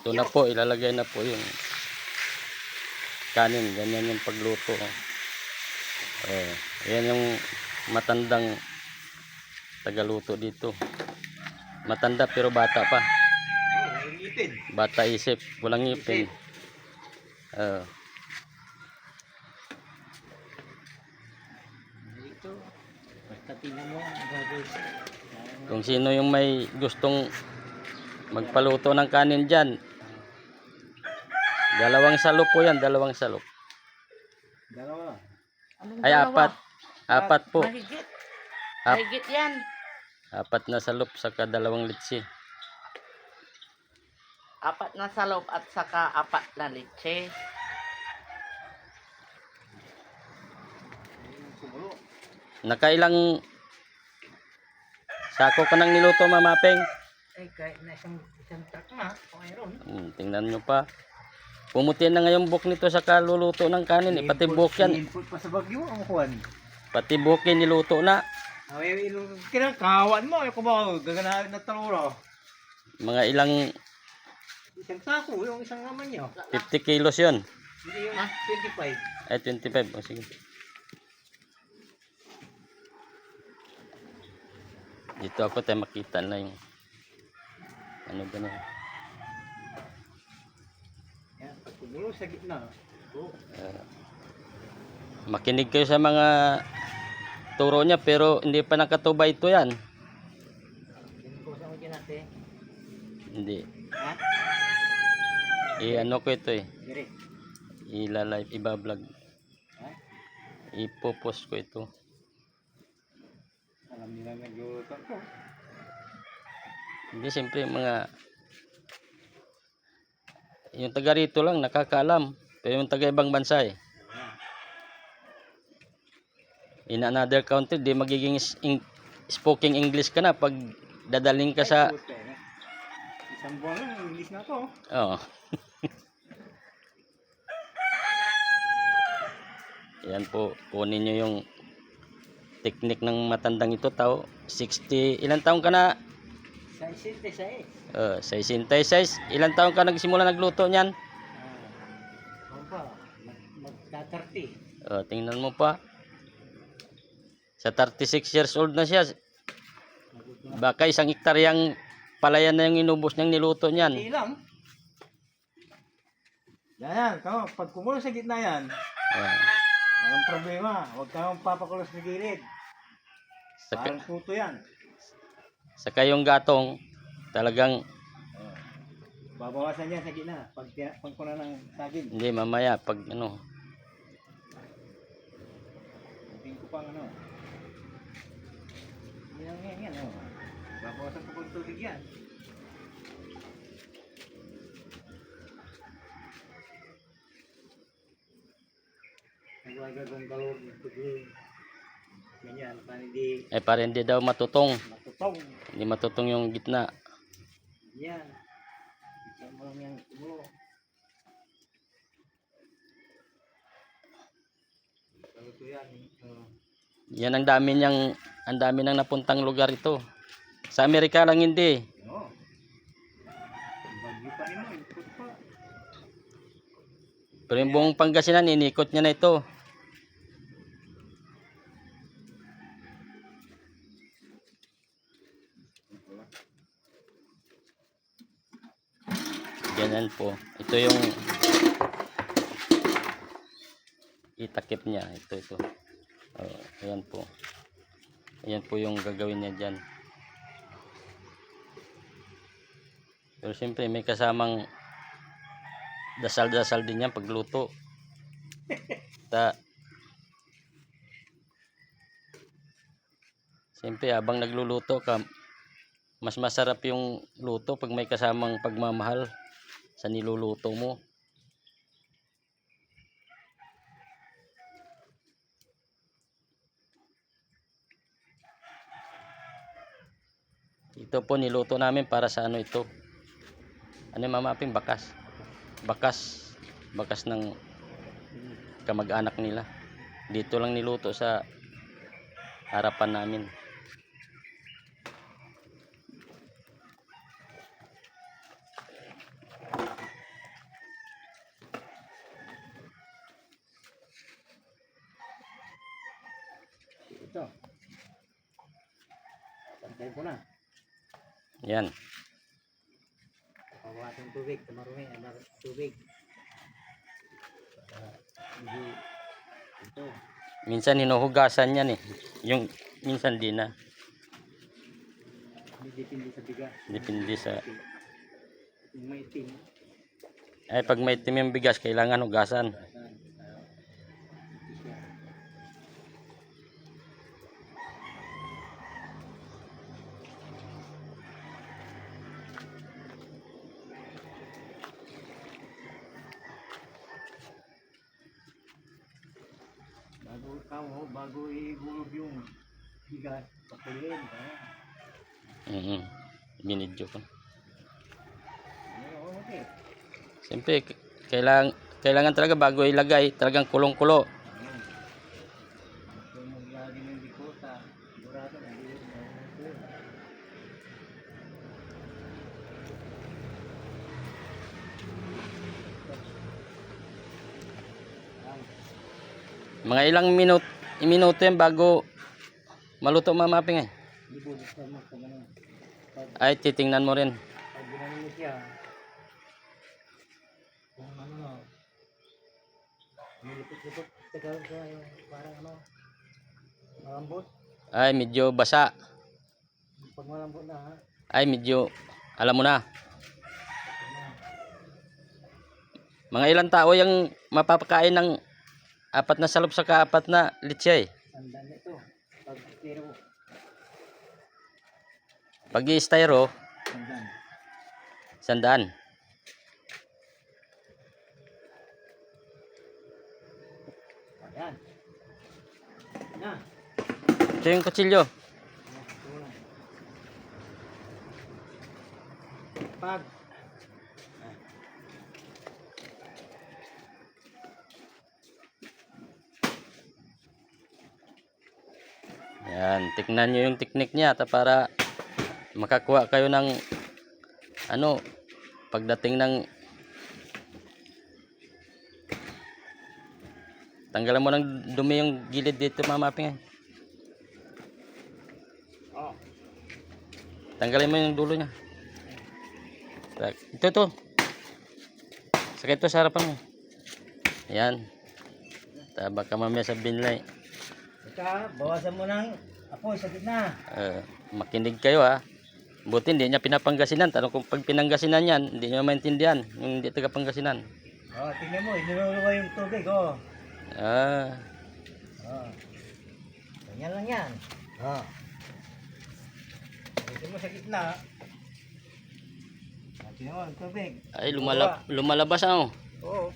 Ito na po, ilalagay na po yung kanin. Ganyan yung pagluto. Ayan yung matandang tagaluto dito. Matanda pero bata pa. Bata isip, walang ngipin. Kung sino yung may gustong magpaluto ng kanin dyan, dalawang salop po yan, dalawang salop. Dalawa. Ay, apat. Apat po. Mahigit. Mahigit yan. Apat na salop saka dalawang litsi. Apat na salop at saka apat na litse. Nakailang sako ka nang niluto, Mamapeng? Ay, kahit na isang truck na, mayroon. Tingnan nyo pa. Pumuti na ngayon buhok nito sa kaluluto ng kanin. Pati buhok yan. Input pa sa bagyo, ang kuhan. Pati buhok yan niluto na. Ay, kinakawan mo, kung ba, gaganahin na taluro. Mga ilang Isang sako, yung isang naman nyo. 50 kilos yun. Hindi yung 25. Ay, 25. O, sige. Dito ako tayo makita na yung ano ba na. Yan, pag kumulo sa gitna. Makinig kayo sa mga turo niya pero hindi pa nakatubay ito yan. Yan ko sa mga natin. Hindi. Ha? I-ano ko ito eh. Dire. I-live, iba-vlog. Ha? Ipopost ko ito. Alam nila nagluluto ko. Hindi, siyempre mga yung taga rito lang nakakaalam. Pero yung taga ibang bansa eh. In another country, di magiging speaking English ka na pag dadaling ka sa... Isang buwan lang, English na to. Oo. Yan po, kunin nyo yung technique ng matandang ito. 60, ilang taon ka na? 66. 66. Ilang taon ka nagsimula nagluto niyan? Magka-30. Tingnan mo pa. Sa 36 years old na siya. Baka isang hektaryang palayan na yung inubos niyang niluto niyan. Hindi lang. Yan, tama. Pag kumulo sa gitna yan, walang problema. Huwag kang papakulos sa gilid. Parang puto yan. Saka yung gatong, talagang... Babawasan yan sa gitna. Pag kuna ng saging. Hindi, mamaya. Pag ano... Tingin ko pang ano. Yan. Babawasan ko pag tubig yan. Nagwagagong kalor ng tubig. Ganyan, para hindi daw matutong. matutong. Hindi matutong yung gitna. Yan. Isa mo lang yan kumulo. Ito yan. Yan ang dami nang napuntang lugar ito. Sa Amerika lang hindi. Oo. Bagyo pa rin mo, ikot pa. Pero yung buong Pangasinan, inikot niya na ito. Ganyan po. Ito yung itakip niya. Ito. Ayan po. Ayan po yung gagawin niya dyan. Pero siyempre may kasamang dasal-dasal din yan pagluto. Siyempre habang nagluluto ka, mas masarap yung luto pag may kasamang pagmamahal sa niluluto mo. Ito po niluto namin para sa ano ito. Ano yung Mamaping? Bakas ng kamag-anak nila. Dito lang niluto sa harapan namin. Ito. Pantay ko na. Yan. Pawasan tubig, tamarumi, tubig. Hindi. Ito. Minsan hinuhugasan yan eh. Yung minsan di na. Depende sa bigas. Depende sa... Yung may itim. Ay, pag may itim yung bigas, kailangan hugasan. Bago ihulog yung bigas, pakuliin. Binidyo ko. Okay. Siyempre, kailangan talaga bago ilagay, talagang kulong-kulo. Kung maglagi ng bikota, sigurado na hindi yun. Mga ilang minuto yan bago maluto mamaping eh. Ibubuksan mo kung ano. Ay, titingnan mo rin. Pag ginano mo siya, kung ano, nilipot-lipot, tagalog siya yung parang ano, malambot. Ay, medyo basa. Pag malambot na, ha? Ay, medyo, alam mo na. Mga ilang tao yung mapapakain ng apat na salop sa kaapat na litsya eh. Sandan ito. Pag pero, Pag i-styro, sandan. 100. Ayan. Na. Ito yung kutsilyo. Pag Yan, tignan nyo yung teknik niya para makakuha kayo ng ano pagdating ng tanggalan mo ng dumi yung gilid dito mamaping eh. oh, Tanggalin mo yung dulo niya. Ito. Sakit to sa harapan mo. Yan. Baka mamaya sa binlay. ika, bawasan mo ng apoy sa gitna. Makinig kayo ha. Buti hindi niya pinapanggasinan. Tanong kung pag pinanggasinan yan, hindi niya maintindihan. Yung hindi taga Pangasinan. Oh, tingnan mo, inululuwa yung tubig, oh. Ah, Oh. Ganyan lang yan. Oh. Tingnan mo sa gitna. Tingnan mo, ang tubig. ay lumalabas ano. Oo.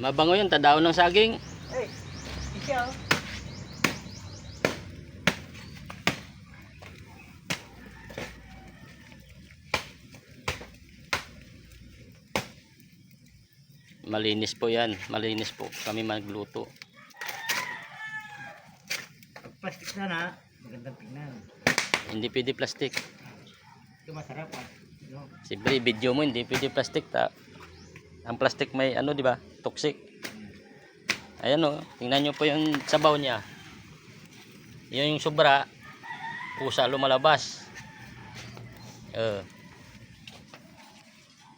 Mabango yun, tadaon ng saging. Hey, isa, oh. Malinis po yan. Malinis po kami magluto. Pag plastic na, magandang tingnan. Hindi pwede plastic. Ito masarap, ah. No? Siyempre, video mo hindi pwede plastic. Ang plastic may ano, di ba? Toxic. Ayan o. Tingnan nyo po yung sabaw niya. Yun yung sobra. Pusa lumalabas.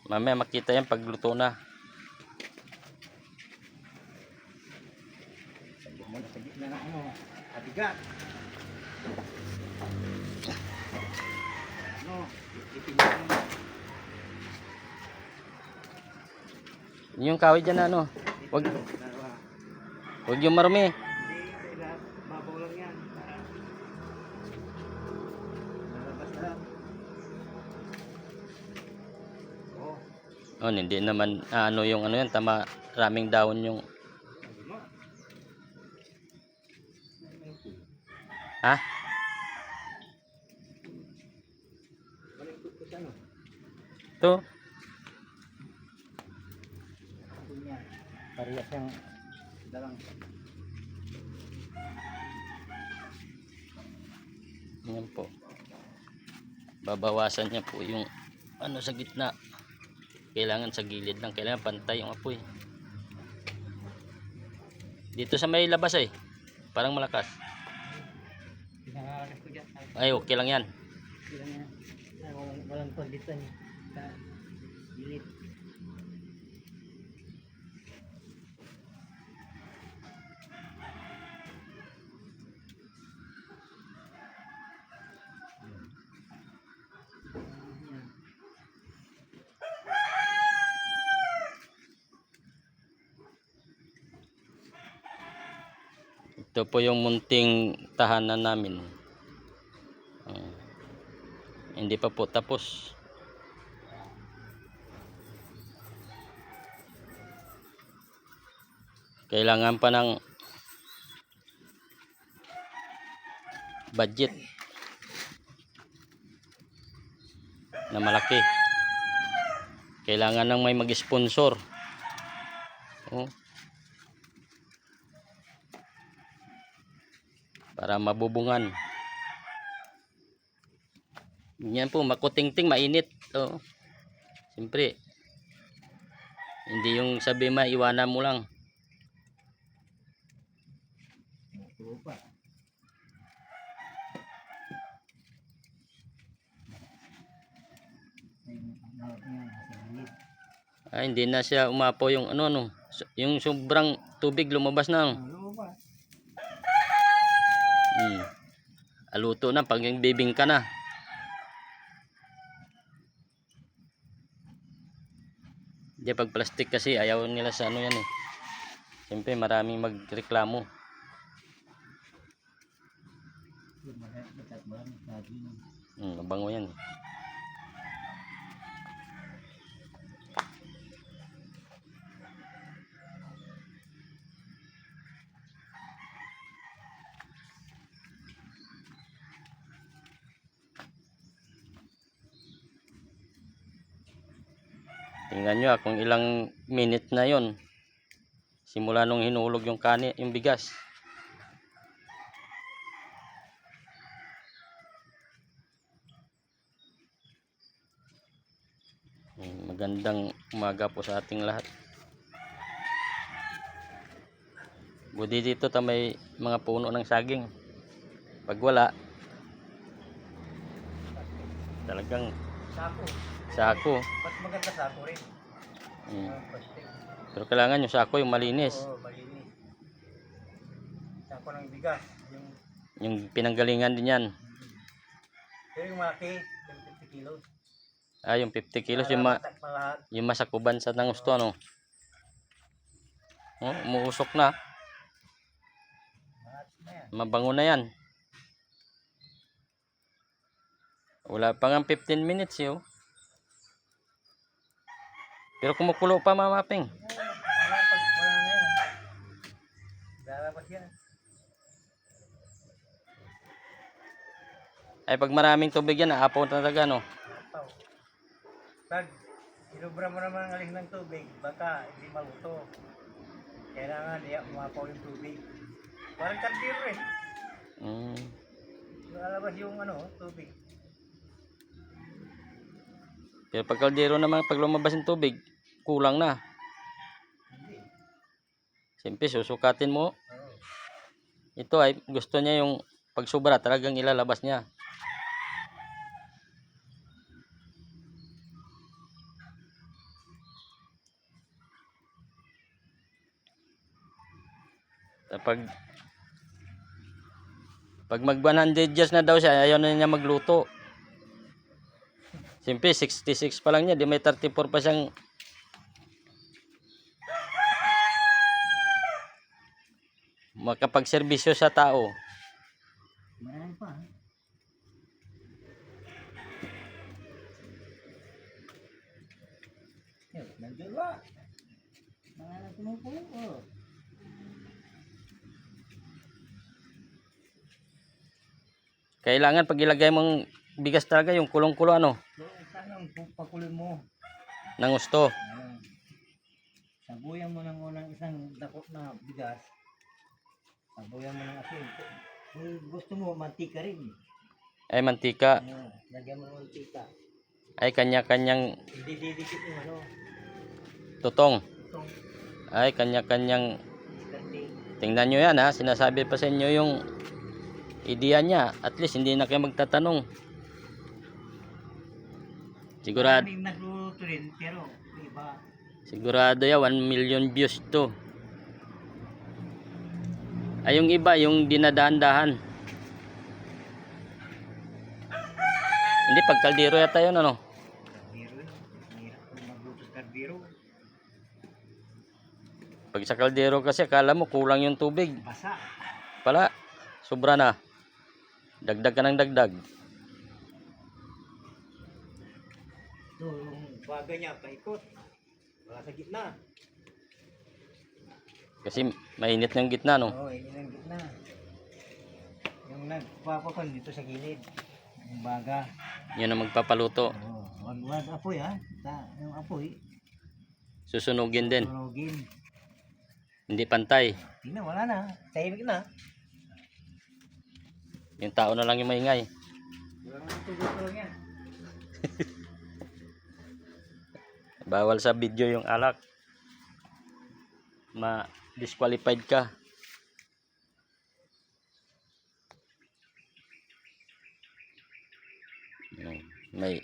Mamaya makita yan pag luto na. Sagyan mo na sa gitna ng ano, abigat. Ano, itingnan mo. Yung kawit dyan na ano. Wag yung marumi. Hindi, lahat. Babaw lang yan. Lalabas lang. Oh, Oh, hindi naman ano yung ano yan. Tama, raming dahon yung. sabi mo. Ha? Balik ko sa ano. Ito. Ito niya. Parehas yung dalang. Yan po. Babawasan niya po yung ano sa gitna. Kailangan sa gilid lang. Kailangan pantay yung apoy. Dito sa may labas eh. Parang malakas. bigas. Ay, okay lang yan. Ilang yan. Walang konditan. Sa gilid. Ito po yung munting tahanan namin. Hindi pa po tapos. Kailangan pa ng budget na malaki. Kailangan ng may mag-sponsor. Oh. Para mabubungan. Yan po, makutingting, mainit. Oh. Siyempre, hindi yung sabi maiwanan mo lang. Lupa. Ay, hindi na siya umapaw yung ano. Yung sobrang tubig lumabas na. Lupa. Aluto na pag yung bibingka na. Hindi, pag plastic kasi ayaw nila sa ano yan eh. Siyempre maraming magreklamo. Mabango yan eh. Tingnan nyo kung ilang minute na yon simula nung hinulog yung yung bigas. Magandang umaga po sa ating lahat. Budi dito may mga puno ng saging. Pag wala, talagang sako. Mas maganda sako rin. Plastic. Pero kailangan yung sako yung malinis. Oo, malinis. Sako ng bigas. Yung pinanggalingan din yan. Pero yung malaki, yung 50 kilos. Yung 50 kilos yung masakuban sa gusto ano. Umuusok na. Mabango na yan. Wala pa nga 15 minutes yun. Pero kumukulo pa, mamaping. Wala na yan. Lalabas yan. Ay, pag maraming tubig yan, aapaw na talaga, no? Pag sinubra mo naman ang alis ng tubig, baka hindi maluto. Kailangan umapaw yung tubig. Parang kaldero eh. Lalabas yung tubig. Pero pag kaldero naman, pag lumabas yung tubig, kulang na. Hindi. Siyempre, susukatin mo. Oo. Ito ay gusto niya yung pag sobra, talagang ilalabas niya. Pag mag 100 years na daw siya, ayaw na niya magluto. Siyempre 66 pa lang niya, di may 34 pa siyang makapagserbisyo sa tao. Marami pa. Nandiyan ba? Mga tumupo. Kailangan pag ilagay mong bigas talaga yung kulong-kulo ano. Tanong pakulin mo. Nang gusto. Sabuyan mo ng unang isang dakot na bigas. Sabuyan mo ng asin. Kung gusto mo, mantika rin. Ay, mantika. Lagyan mo ng mantika. Ay, kanya-kanyang Hindi didikit yung tutong. itong Ay, kanya-kanyang diskarte. tingnan nyo yan ha. Sinasabi pa sa inyo yung Ideya niya. At least hindi na kayo magtatanong. Sigurado, Maraming nagluluto rin, pero iba. sigurado ya 1 million views to. Ay yung iba, yung dinadaan-dahan. Hindi, pag kaldero yata yun, ano? Karbiro yun. Hirap kung magluto sa karbiro. Pag sa kaldero kasi, akala mo kulang yung tubig. Basa. Pala, sobra na. Dagdag ka ng dagdag. So, yung baga niya, paikot. Wala sa gitna. Kasi mainit ng gitna, no? Oo, yun ang gitna. Yung nagpapakon dito sa gilid. Yung baga. Yun ang magpapaluto. Oo, wag apoy ha. Yung apoy, Susunugin din. tunogin. Hindi pantay. Tingnan, wala na. Tahimik na. Yung tao na lang yung maingay. Walang tutulong yan. Bawal sa video yung alak. Ma-disqualified ka. May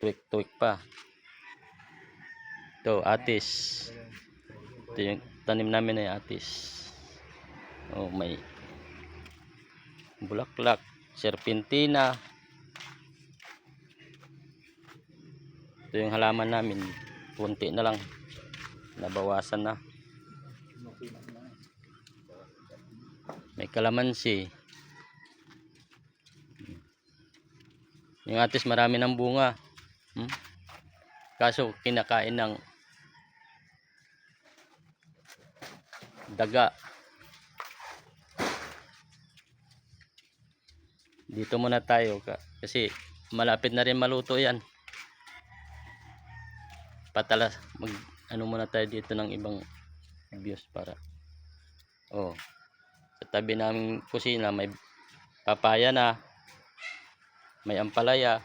tuwik-tuwik pa. Ito, atis. Ito yung tanim namin ay atis. Oh, may bulaklak, serpentina. Ito yung halaman namin. Kunti na lang. Nabawasan na. May kalamansi. Yung atis marami ng bunga. Kaso kinakain ng daga. Dito muna tayo kasi malapit na rin maluto yan. Patala ano muna tayo dito ng ibang views para. Oh. Sa tabi ng kusina may papaya na. May ampalaya.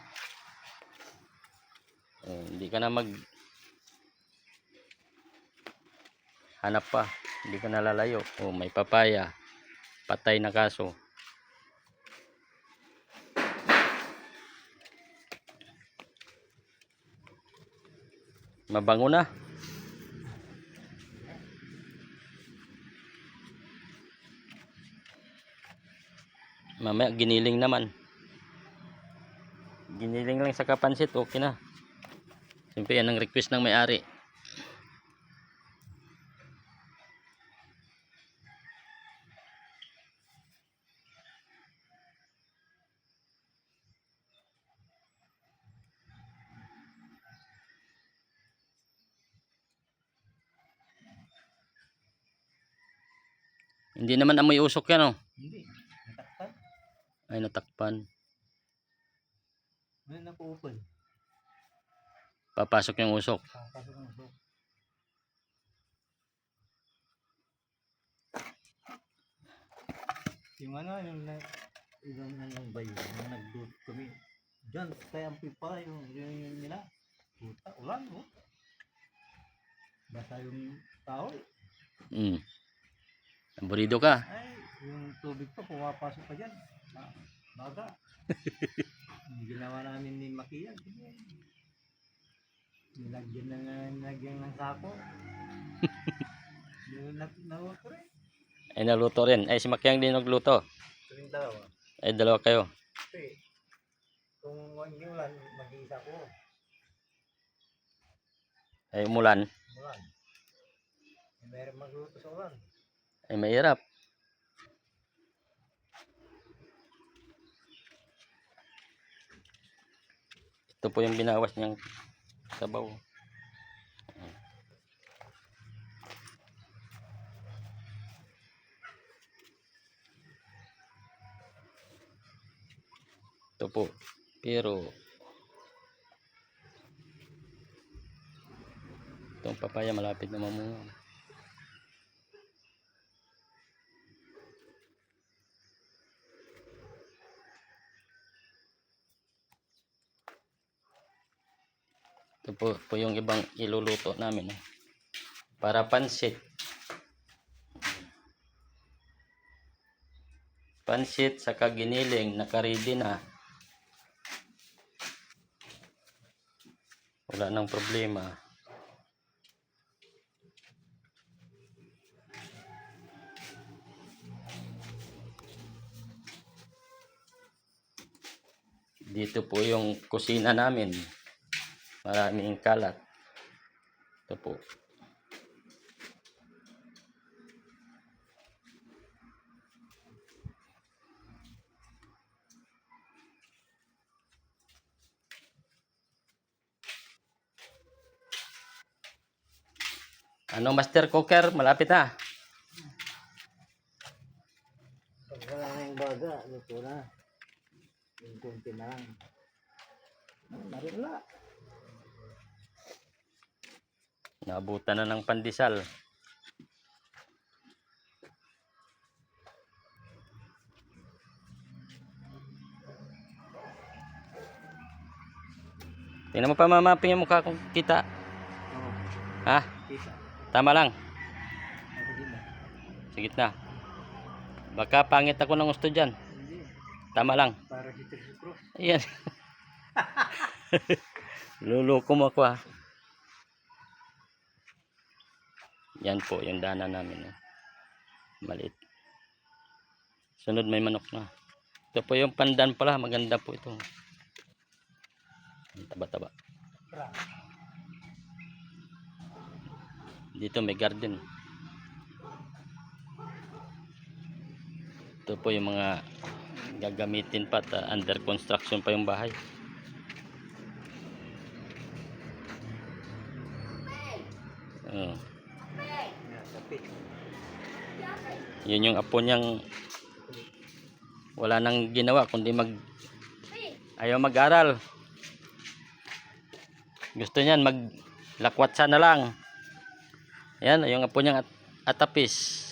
Hindi ka na hanap pa. Hindi ka nalalayo. May papaya. Patay na kaso. Mabango na. Mamaya giniling naman. Giniling lang sa kapansit, okay na. Siyempre yan ang request ng may-ari. Hindi naman amoy usok yan, oh. Hindi. Natakpan. Ay, natakpan. Ano napuupon? Papasok yung usok. Papasok ng usok. Yung ano, yung ibang anong bayo, yung nag-doot kami. Diyan, kaya ang pipa, yung nila. Puta, ulan, oh. Basta yung tao, eh. Aburido ka. Ay, yung tubig pa, pumapasok pa dyan. Baga. Yung ginawa namin ni Makia, nilagyan ng sako. Yung naluto rin. Ay, naluto rin. Ay, si Makiang din nagluto. Ito rin dalawa. Ay, dalawa kayo. Kasi, kung hindi ulan, mag-iisa ko. Ay, umulan. Ulan. Meron magluto sa ulan. Ay, mahirap. Ito po yung binawas niyang sabaw. Ito po. Pero itong papaya malapit na mamunga. Ito po yung ibang iluluto namin. Para pansit. pansit saka giniling, naka-ready na. Wala nang problema. Dito po yung kusina namin. Maraming kalat. Ito po. Ano, Master Cooker? Malapit na. Pag wala na yung baga, luto na. Yung kunti na lang. Marila. Naabutan na ng pandesal. Tingnan mo pa mamaping yung mukha kong kita. Ha? Kita. Tama lang. Ako din na. Sige na. Baka pangit ako ng gusto dyan. Hindi. Tama lang. Para si Trish Cruz. Ayan. Luloko mo ako ha. Yan po yung dana namin. Maliit. Sunod may manok na. Ito po yung pandan pala. Maganda po ito. Taba-taba. Dito may garden. Ito po yung mga gagamitin pa at under construction pa yung bahay. Oh. Yun yung apo niyang wala nang ginawa kundi ayaw mag-aral. Gusto niyan maglakwatsa na lang. Ayan, yung apo niyang atapis.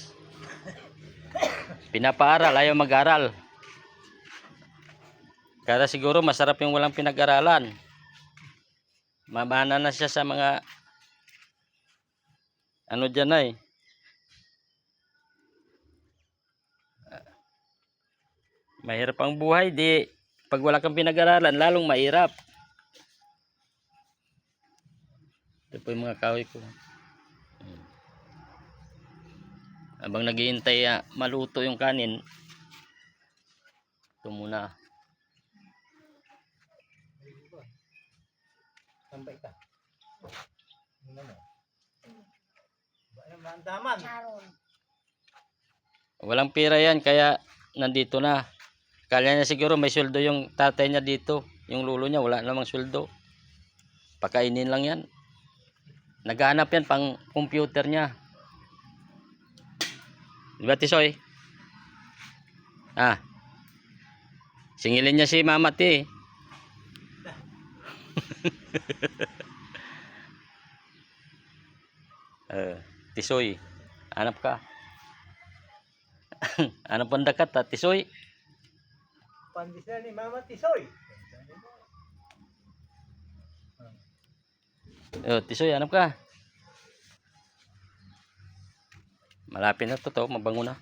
Pinapaaral, ayaw mag-aral. Kaya siguro masarap yung walang pinag-aralan. Mamana na siya sa mga ano dyan ay. Mahirap ang buhay, di pag wala kang pinag-aralan, lalong mahirap. Ito po yung mga kahoy ko. Habang naghihintay maluto yung kanin, ito muna. Tambay ka. Ano mo? Ba naman daman? Walang pera yan, kaya nandito na. Kaya niya siguro may sweldo yung tatay niya dito. Yung lulo niya, wala namang sweldo. Pakainin lang yan. Naghahanap yan pang computer niya. Diba, Tisoy? Singilin niya si Mama T. Tisoy, hanap ka. Hanap ang dakat ha, Tisoy. Pandis na ni Mama Tisoy. Tisoy, hanap ka. Malapit na to, mabango na.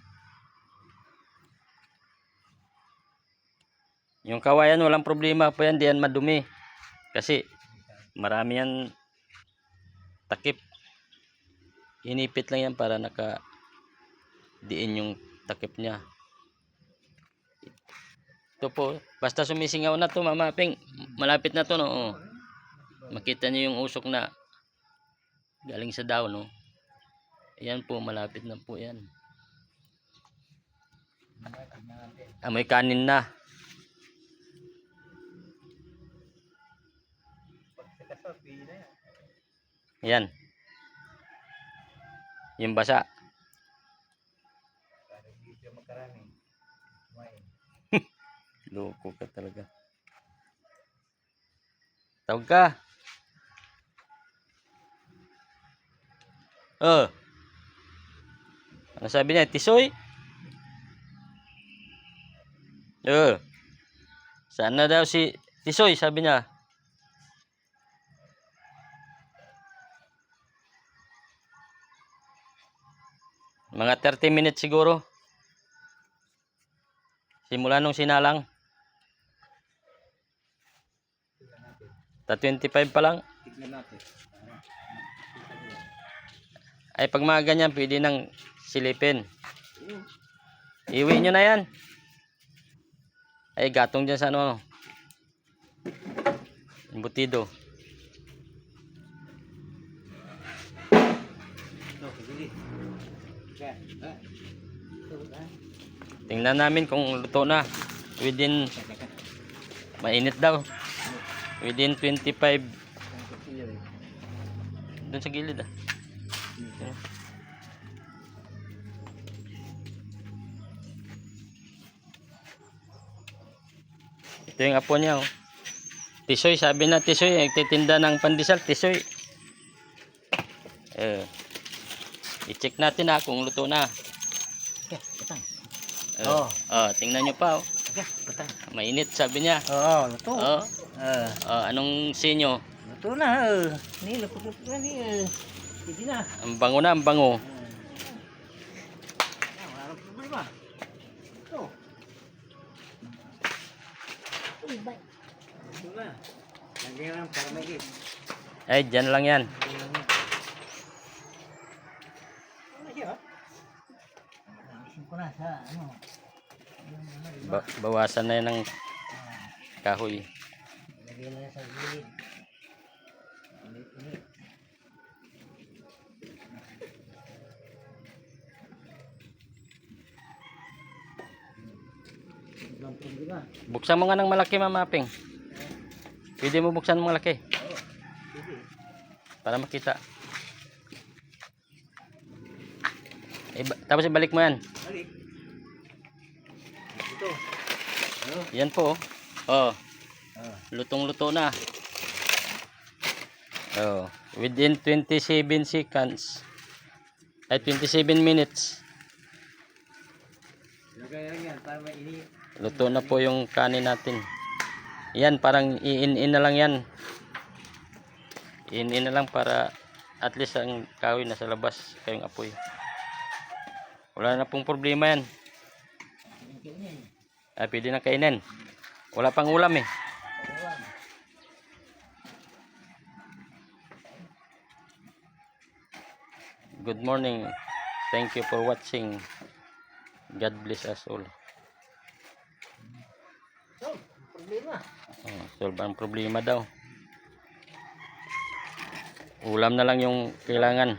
Yung kawayan, walang problema po yan, di yan madumi. Kasi marami yan takip. Inipit lang yan para naka-diin yung takip niya. Ito po, basta sumisingaw na to, Mama Ping, malapit na to, no? Makita niyo yung usok na galing sa daw, no? Ayan po, malapit na po yan. Amoy kanin na. Ayan. Yung basa. Loko ka talaga. Tawag ka. Ano sabi niya? Tisoy? Saan na daw si Tisoy? Sabi niya. Mga 30 minutes siguro. Simula nung sinalang. Ta 25 pa lang. Tignan natin. Ay pag mga ganyan, pwede nang silipin. Iwi nyo na yan. Ay gatong dyan sa ano. Embutido. Ito, sige. Kaya, Tingnan namin kung luto na. Within, mainit daw. Within 25. Doon sa gilid ah. Ito yung apo niya oh. Tisoy, sabi na Tisoy, nagtitinda ng pandesal, Tisoy. I-check natin ha kung luto na. patang. Tingnan nyo pa oh. Patang. Mainit sabi niya. Oo, luto. Anong sinyo? Luto na. Ni, luto na ni. Sige na. Ang bango na, ang bango. Wala nang problema. Ito. Ito na. Lagyan lang para may git. Ay, dyan lang yan. Ano siya? Alisin ko na sa ano. Bawasan na yan ng kahoy. Lagyan na sa gilid. Ulit. Buksan mo nga ng malaki, mamaping. Pwede mo buksan ng malaki. Para makita. Tapos ibalik mo yan. Balik. Ito. Yan po. Oh. Lutong-luto na. Within 27 seconds. Ay 27 minutes. Lagay lang yan para mainit. Luto na po yung kanin natin. Yan, parang i-in-in na lang yan. I-in-in na lang para at least ang kahoy nasa labas kayong apoy. Wala na pong problema yan. Pwede na kainin. Wala pang ulam eh. Good morning. Thank you for watching. God bless us all. Problema. Solve ang problema daw. Ulam na lang yung kailangan.